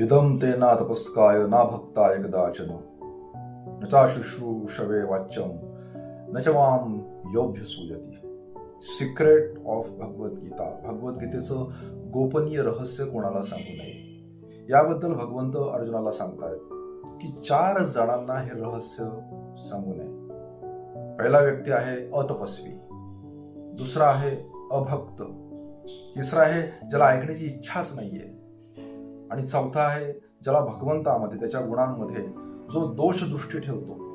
इदं ते न तपस्काय न भक्ताय कदाचन न चा शुश्रूषवे वाच्यं न च मां योऽभ्यसूयति. Secret of Bhagavadgita. भगवद्गीतेचं गोपनीय रहस्य कोणाला सांगू नये याबद्दल भगवंत अर्जुनाला सांगतायत की 4 जणांना हे रहस्य सांगू नये. पहिला व्यक्ती आहे अतपस्वी, दुसरा आहे अभक्त, तिसरा आहे ज्याला ऐकण्याची इच्छाच नाहीये, आणि चौथा आहे ज्याला भगवंतामध्ये त्याच्या गुणांमध्ये जो दोष दृष्टी ठेवतो.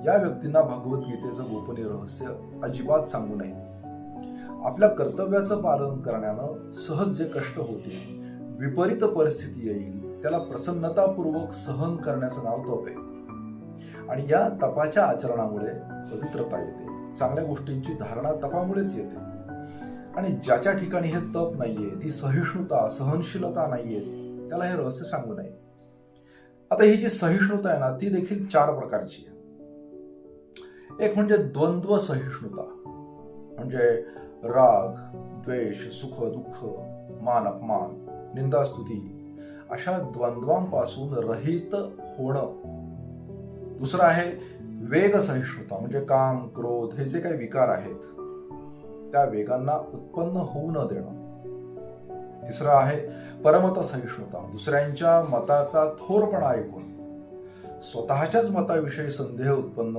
या व्यक्तींना भगवद्गीतेचं गोपनीय रहस्य अजिबात सांगू नये. आपल्या कर्तव्याचं पालन करण्यानं सहज जे कष्ट होतील, विपरीत परिस्थिती येईल, त्याला प्रसन्नतापूर्वक सहन करण्याचं नाव तप आहे. आणि या तपाच्या आचरणामुळे पवित्रता येते. चांगल्या गोष्टींची धारणा तपामुळेच येते. आणि ज्याच्या ठिकाणी हे तप नाहीये, ती सहिष्णुता सहनशीलता नाहीये, त्याला हे रहस्य सांगू नये. आता ही जी सहिष्णुता आहे ना, ती देखील 4 प्रकारची आहे. एक म्हणजे द्वंद्व सहिष्णुता, म्हणजे राग, द्वेष, सुख दुःख, मान अपमान, निंदास्तुती अशा द्वंद्वांपासून रहित होणं. दुसरं आहे वेग सहिष्णुता, म्हणजे काम क्रोध हे जे काही विकार आहेत त्या वेगांना उत्पन्न होऊ न देणं. तिसरं आहे परमत सहिष्णुता, दुसऱ्यांच्या मताचा थोरपणा ऐकून स्वतःच्याच मताविषयी संदेह उत्पन्न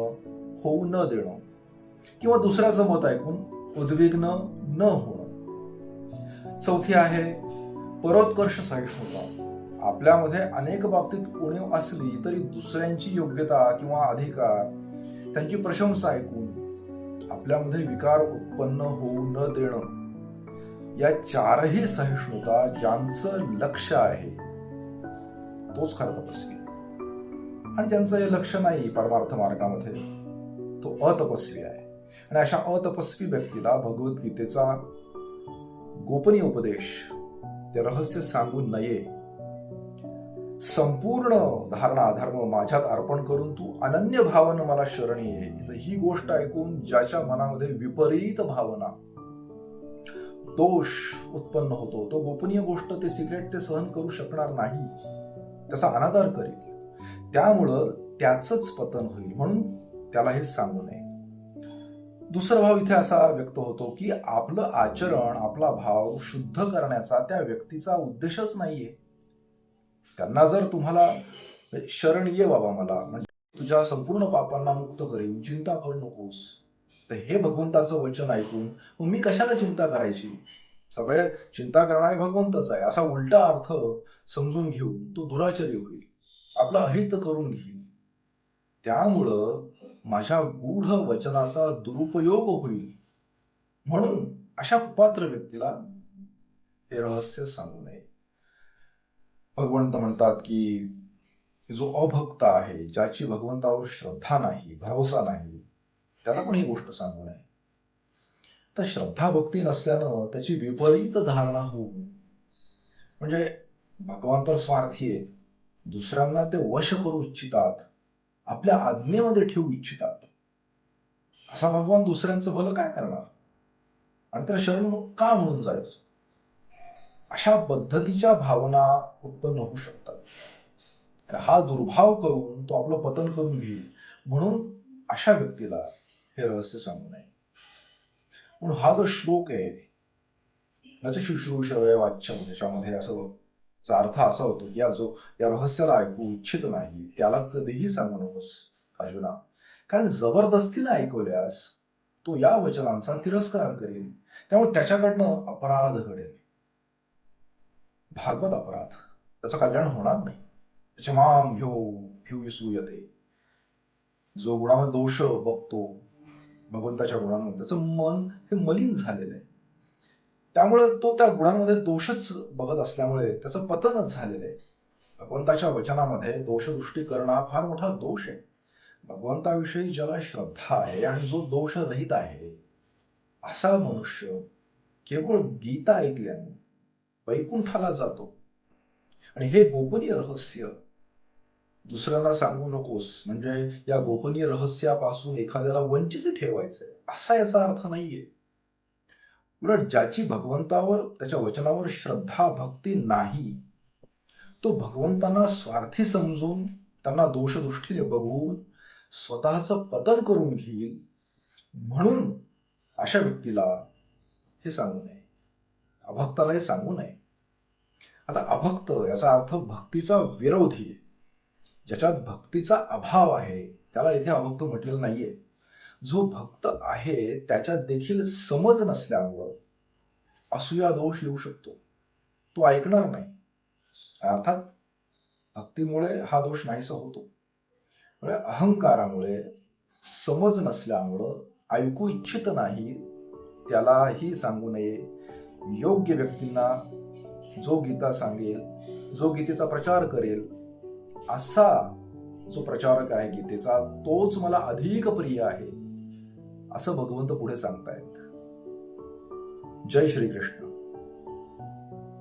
होऊ न देणं किंवा दुसऱ्याचं मत ऐकून उद्विग्न न होणं. चौथी आहे परोत्कर्ष सहिष्णुता. आपल्यामध्ये अनेक बाबतीत उणीव असली तरी दुसऱ्यांची योग्यता किंवा अधिकार त्यांची प्रशंसा ऐकून आपल्यामध्ये विकार उत्पन्न होऊ न देणं. या 4ही सहिष्णुता ज्यांचं लक्ष आहे तोच खरा तपस्वी, आणि ज्यांचं हे लक्ष नाही परमार्थ मार्गामध्ये तो अतपस्वी आहे. आणि अशा अतपस्वी व्यक्तीला भगवद्गीतेचा गोपनीय उपदेश, ते रहस्य सांगू नये. संपूर्ण धारणा धर्म माझ्यात अर्पण करून तू अनन्य भावानं मला शरण ये. ही गोष्ट ऐकून ज्याच्या मनामध्ये विपरीत भावना, दोष उत्पन्न होतो, तो गोपनीय गोष्ट, ते सिक्रेट ते सहन करू शकणार नाही, त्याचा अनादर करेल. त्यामुळं त्याचंच पतन होईल, म्हणून त्याला हे सांगू नये. दुसरा भाव इथे असा व्यक्त होतो की आपलं आचरण, आपला भाव शुद्ध करण्याचा त्या व्यक्तीचा उद्देशच नाहीये. त्यांना जर तुम्हाला शरण ये बाबा मला, म्हणजे तुझ्या संपूर्ण पापांना मुक्त करीन, चिंता करू नकोस, तर हे भगवंताचं वचन ऐकून मग मी कशाला चिंता करायची, सगळे चिंता करणारे भगवंतच आहे असा उलटा अर्थ समजून घेऊन तो दुराचारी होईल, आपला अहित करून घेईल. त्यामुळं माझ्या गूढ वचनाचा दुरुपयोग होईल. म्हणून अशा कुपात्र व्यक्तीला हे रहस्य सांगू नये. भगवंत म्हणतात की जो अभक्त आहे, ज्याची भगवंतावर श्रद्धा नाही, भरोसा नाही, त्याला पण ही गोष्ट सांगू नये. तर श्रद्धा भक्ती नसल्यानं त्याची विपरीत धारणा होऊ, म्हणजे भगवान तर स्वार्थी आहेत, दुसऱ्यांना ते वश करू इच्छितात, आपल्या आज्ञेमध्ये ठेवू इच्छितात. असा भगवान दुसऱ्यांचं भलं काय करणार, आणि त्याला शरण का म्हणून जायचं. अशा पद्धतीच्या भावना उत्पन्न होऊ शकतात. हा दुर्भाव करून तो आपलं पतन करून घेईल. म्हणून अशा व्यक्तीला हे रहस्य सांगू नये. म्हणून हा जो श्लोक आहे याचं शुश्रूषवे वाच्यम, त्याच्यामध्ये असं अर्थ असा होतो की या रहस्याला ऐकू इच्छित नाही त्याला कधीही सांगू नकोस अर्जुना, कारण जबरदस्तीने ऐकवल्यास तो या वचनांचा तिरस्कार करेल, त्यामुळे त्याच्याकडनं अपराध घडेल, भागवत अपराध, त्याचं कल्याण होणार नाही. त्याचे माम ह्यो विसूयते. जो गुणामध्ये दोष बघतो भगवंताच्या गुणांमध्ये, त्याचं मन हे मलिन झालेलं आहे, त्यामुळे तो त्या गुणांमध्ये दोषच बघत असल्यामुळे त्याचं पतनच झालेलं आहे. भगवंताच्या वचनामध्ये दोषदृष्टी करणं हा फार मोठा दोष आहे. भगवंताविषयी ज्याला श्रद्धा आहे आणि जो दोष रहित आहे असा मनुष्य केवळ गीता ऐकल्याने वैकुंठाला जातो. आणि हे गोपनीय रहस्य दुसऱ्यांना सांगू नकोस, म्हणजे या गोपनीय रहस्यापासून एखाद्याला वंचित ठेवायचंय असा याचा अर्थ नाहीये. उलट ज्याची भगवंतावर, त्याच्या वचनावर श्रद्धा भक्ती नाही, तो भगवंतांना स्वार्थी समजून त्यांना दोषदृष्टीने बघून स्वतःचं पतन करून घेईल, म्हणून अशा व्यक्तीला हे सांगू नये, अभक्ताला हे सांगू नये. आता अभक्त याचा अर्थ भक्तीचा विरोधी आहे. ज्याच्यात भक्तीचा अभाव आहे त्याला इथे अभक्त म्हटलेलं नाहीये. जो भक्त आहे त्याच्यात देखील समज नसल्यामुळं असूया दोष येऊ शकतो, तो ऐकणार नाही. अर्थात भक्तीमुळे हा दोष नाहीसा होतो. अहंकारामुळे, समज नसल्यामुळं ऐकू इच्छित नाही त्यालाही सांगू नये. योग्य व्यक्तींना जो गीता सांगेल, जो गीतेचा प्रचार करेल, असा जो प्रचारक आहे गीतेचा, तोच मला अधिक प्रिय आहे, असं भगवंत पुढे सांगतायत. जय श्रीकृष्ण.